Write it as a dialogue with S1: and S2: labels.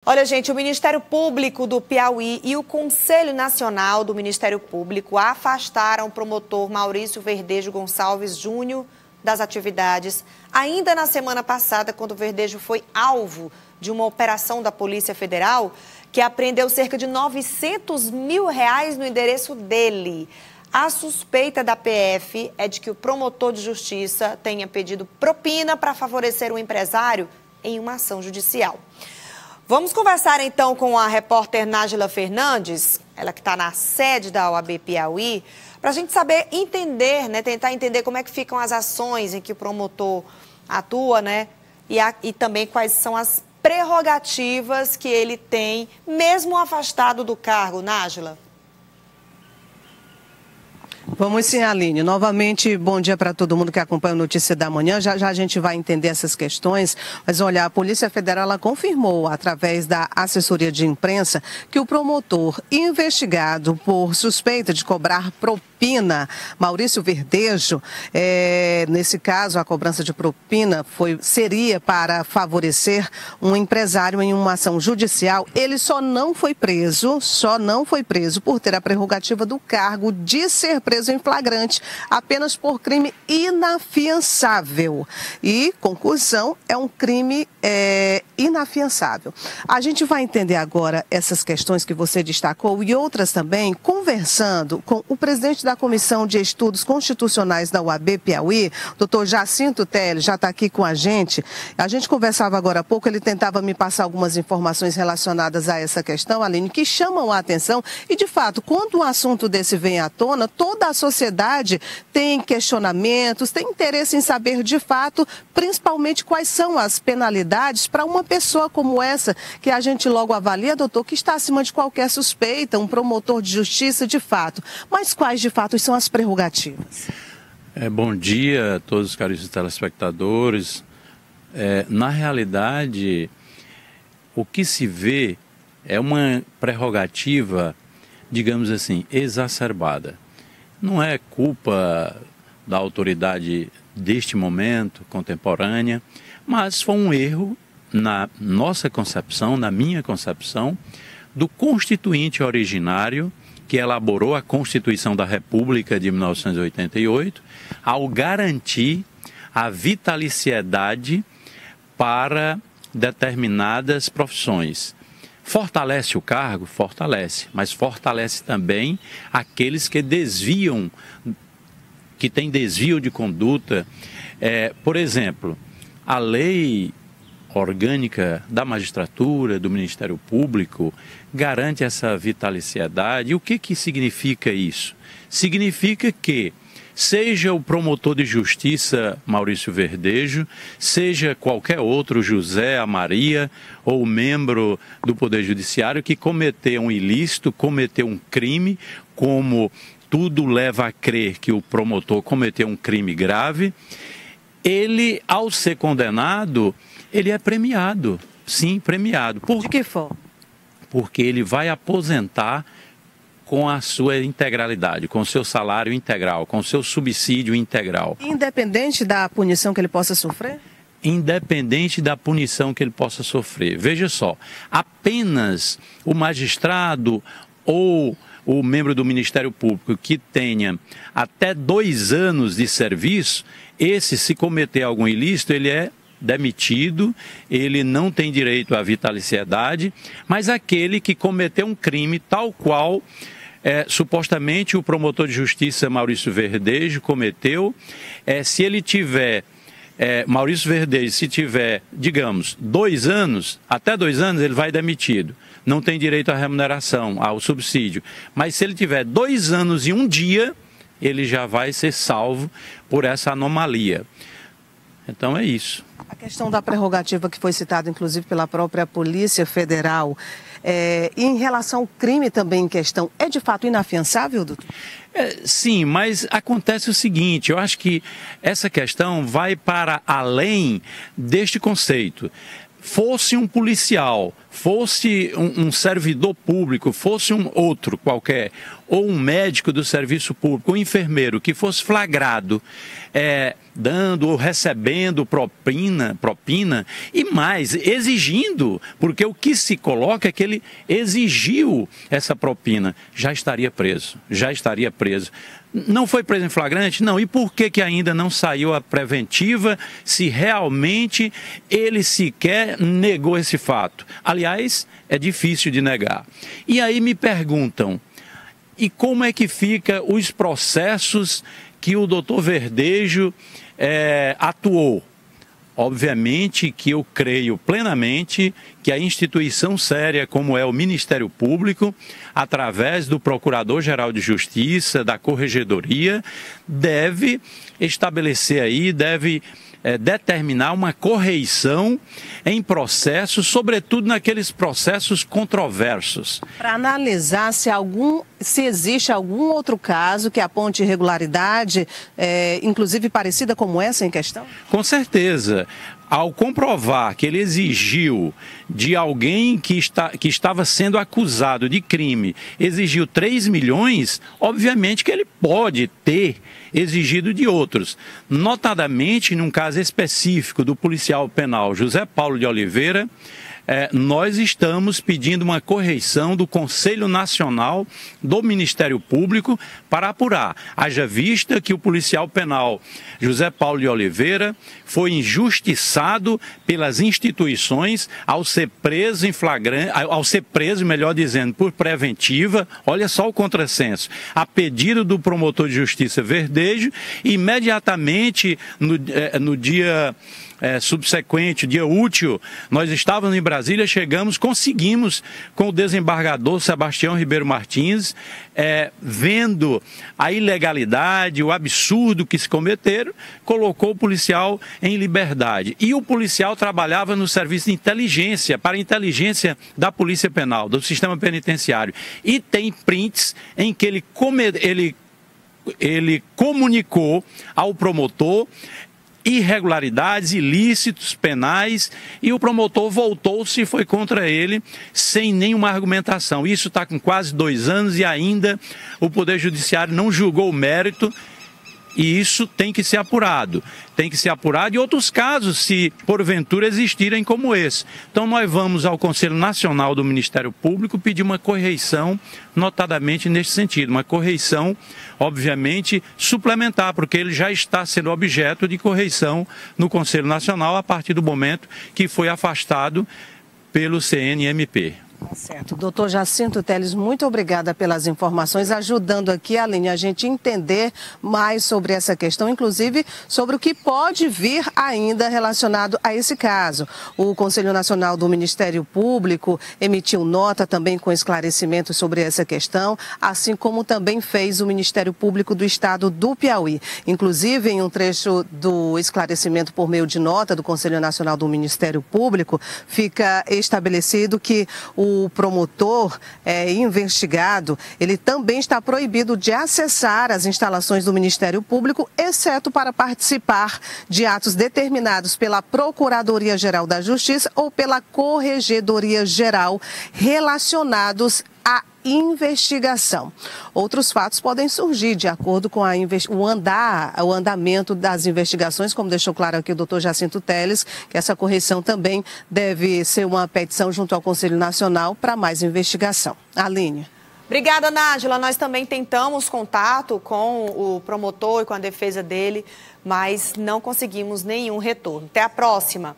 S1: Olha, gente, o Ministério Público do Piauí e o Conselho Nacional do Ministério Público afastaram o promotor Maurício Verdejo Gonçalves Júnior das atividades ainda na semana passada, quando o Verdejo foi alvo de uma operação da Polícia Federal que apreendeu cerca de R$900 mil no endereço dele. A suspeita da PF é de que o promotor de justiça tenha pedido propina para favorecer o empresário em uma ação judicial. Vamos conversar então com a repórter Nájila Fernandes, ela que está na sede da OAB Piauí, para a gente saber entender, tentar entender como é que ficam as ações em que o promotor atua, e também quais são as prerrogativas que ele tem, mesmo afastado do cargo. Nájila.
S2: Vamos sim, Aline. Novamente, bom dia para todo mundo que acompanha o Notícia da Manhã. Já a gente vai entender essas questões, mas olha, a Polícia Federal ela confirmou, através da assessoria de imprensa, que o promotor investigado por suspeita de cobrar propina, Maurício Verdejo, nesse caso, a cobrança de propina seria para favorecer um empresário em uma ação judicial. Ele só não foi preso por ter a prerrogativa do cargo de ser preso em flagrante, apenas por crime inafiançável. E, conclusão, é um crime inafiançável. A gente vai entender agora essas questões que você destacou e outras também, conversando com o presidente da Comissão de Estudos Constitucionais da OAB Piauí, doutor Jacinto Teles, já está aqui com a gente. A gente conversava agora há pouco, ele tentava me passar algumas informações relacionadas a essa questão, Aline, que chamam a atenção e, de fato, quando um assunto desse vem à tona, toda a sociedade tem questionamentos, tem interesse em saber, de fato, principalmente quais são as penalidades para uma pessoa como essa, que a gente logo avalia, doutor, que está acima de qualquer suspeita, um promotor de justiça, de fato. Mas quais, de fato, são as prerrogativas?
S3: Bom dia a todos os caros telespectadores. Na realidade, o que se vê é uma prerrogativa, digamos assim, exacerbada. Não é culpa da autoridade deste momento, contemporânea, mas foi um erro na nossa concepção, na minha concepção, do constituinte originário que elaborou a Constituição da República de 1988, ao garantir a vitaliciedade para determinadas profissões. Fortalece o cargo? Fortalece, mas fortalece também aqueles que desviam, que têm desvio de conduta. Por exemplo, a lei orgânica da magistratura, do Ministério Público, garante essa vitaliciedade. E o que significa isso? Significa que, seja o promotor de justiça Maurício Verdejo, seja qualquer outro, José, a Maria, ou membro do Poder Judiciário que cometeu um ilícito, cometeu um crime, como tudo leva a crer que o promotor cometeu um crime grave, ele, ao ser condenado, ele é premiado. Sim, premiado.
S2: De que forma?
S3: Porque ele vai aposentar com a sua integralidade, com o seu salário integral, com o seu subsídio integral.
S2: Independente da punição que ele possa sofrer?
S3: Independente da punição que ele possa sofrer. Veja só, apenas o magistrado ou o membro do Ministério Público que tenha até 2 anos de serviço, esse, se cometer algum ilícito, ele é demitido, ele não tem direito à vitaliciedade, mas aquele que cometeu um crime tal qual supostamente o promotor de justiça Maurício Verdejo cometeu, se ele tiver, Maurício Verdejo, se tiver, digamos, 2 anos, até 2 anos ele vai demitido, não tem direito à remuneração, ao subsídio, mas se ele tiver 2 anos e 1 dia, ele já vai ser salvo por essa anomalia. Então é isso.
S2: A questão da prerrogativa que foi citada, inclusive, pela própria Polícia Federal, em relação ao crime também em questão, é de fato inafiançável, doutor?
S3: Sim, mas acontece o seguinte, eu acho que essa questão vai para além deste conceito. Fosse um policial fosse um servidor público, fosse um outro qualquer, ou um médico do serviço público, um enfermeiro que fosse flagrado dando ou recebendo propina e mais, exigindo, porque o que se coloca é que ele exigiu essa propina, já estaria preso, Não foi preso em flagrante? Não. E por que ainda não saiu a preventiva se realmente ele sequer negou esse fato? Aliás, é difícil de negar. E aí me perguntam, e como é que fica os processos que o doutor Verdejo atuou? Obviamente que eu creio plenamente que a instituição séria como é o Ministério Público, através do Procurador-Geral de Justiça, da Corregedoria, deve estabelecer aí, deve determinar uma correição em processos, sobretudo naqueles processos controversos.
S2: Para analisar se existe algum outro caso que aponte irregularidade, inclusive parecida como essa em questão?
S3: Com certeza. Ao comprovar que ele exigiu de alguém que estava sendo acusado de crime, exigiu 3 milhões, obviamente que ele pode ter exigido de outros. Notadamente, num caso específico do policial penal José Paulo de Oliveira, nós estamos pedindo uma correição do Conselho Nacional do Ministério Público para apurar. Haja vista que o policial penal José Paulo de Oliveira foi injustiçado pelas instituições ao ser preso em flagrante, melhor dizendo, por preventiva. Olha só o contrassenso. A pedido do promotor de justiça Verdejo, imediatamente no dia subsequente, dia útil, nós estávamos em Brasília, conseguimos com o desembargador Sebastião Ribeiro Martins, vendo a ilegalidade, o absurdo que se cometeram, colocou o policial em liberdade. E o policial trabalhava no serviço de inteligência, para a inteligência da Polícia Penal, do sistema penitenciário. E tem prints em que ele comunicou ao promotor irregularidades, ilícitos, penais, e o promotor voltou-se e foi contra ele sem nenhuma argumentação. Isso está com quase 2 anos e ainda o Poder Judiciário não julgou o mérito. E isso tem que ser apurado. Tem que ser apurado e outros casos, se porventura existirem como esse. Então nós vamos ao Conselho Nacional do Ministério Público pedir uma correição, notadamente neste sentido. Uma correição, obviamente, suplementar, porque ele já está sendo objeto de correição no Conselho Nacional a partir do momento que foi afastado pelo CNMP.
S2: Certo. Doutor Jacinto Teles, muito obrigada pelas informações, ajudando aqui, Aline, a gente entender mais sobre essa questão, inclusive sobre o que pode vir ainda relacionado a esse caso. O Conselho Nacional do Ministério Público emitiu nota também com esclarecimento sobre essa questão, assim como também fez o Ministério Público do Estado do Piauí. Inclusive, em um trecho do esclarecimento por meio de nota do Conselho Nacional do Ministério Público, fica estabelecido que o promotor investigado, ele também está proibido de acessar as instalações do Ministério Público, exceto para participar de atos determinados pela Procuradoria-Geral da Justiça ou pela Corregedoria-Geral relacionados à investigação. Outros fatos podem surgir de acordo com o andamento das investigações, como deixou claro aqui o doutor Jacinto Teles, que essa correição também deve ser uma petição junto ao Conselho Nacional para mais investigação. Aline.
S1: Obrigada, Nájila. Nós também tentamos contato com o promotor e com a defesa dele, mas não conseguimos nenhum retorno. Até a próxima.